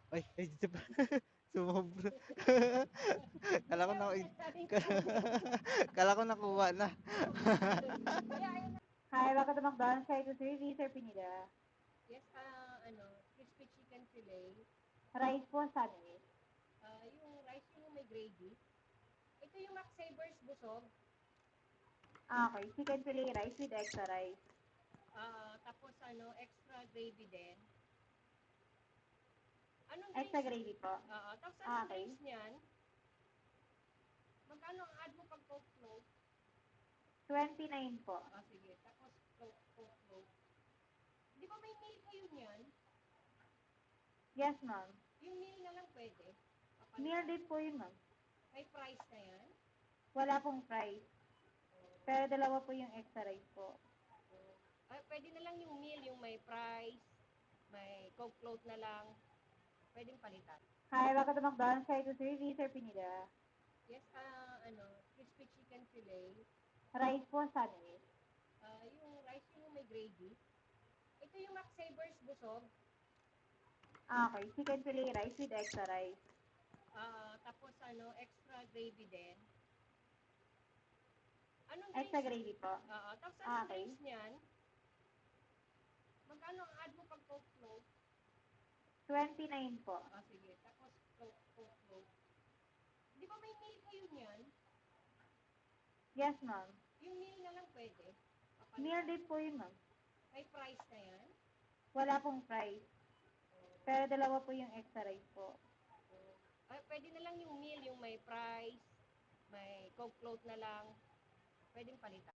Ay, ay sumobra. Kala ko na kala ko nakuha na. Hi, welcome to McDonald's. Try to serve you, Sir Pinida. Yes, crispy chicken fillet. Rice po, sandwich. Yung rice yung may gravy. Ito yung Mac Savers busog. Okay, chicken fillet rice with extra rice. Tapos extra gravy din. Anong Extra drinks? gravy po. Tapos anong Okay. drinks niyan? Magkano ang add mo pag Coke float? 29 po. Sige. Tapos Coke float. Di ba may meal kayo niyan? Yes, ma'am. Yung meal na lang pwede. Meal Papalitan. din po yun, ma'am. May price na yan? Wala pong price. Pero dalawa po yung extra rice po. Pwede na lang yung meal, yung may price, may Coke float na lang. Pwedeng palitan. Hi, welcome to McDonald's. Try to serve you, Sir Pinida. Yes, crispy chicken fillet. Rice po, sandwich. Yung rice yung may gravy. Ito yung Mac Savers busog. Okay, chicken fillet rice with extra rice. Tapos extra gravy din. Anong Extra drinks? gravy po. Tapos anong Okay. drinks niyan? Magkano ang add mo pag Coke float? 29 po. Sige. Tapos Coke float. Di ba may meal kayo niyan? Yes, ma'am. Yung meal na lang pwede. Meal Papalitan. din po yun, ma'am. May price na yan? Wala pong price. Pero dalawa po yung extra rice po. Pwede na lang yung meal, yung may price, may Coke float na lang. Pwedeng palitan.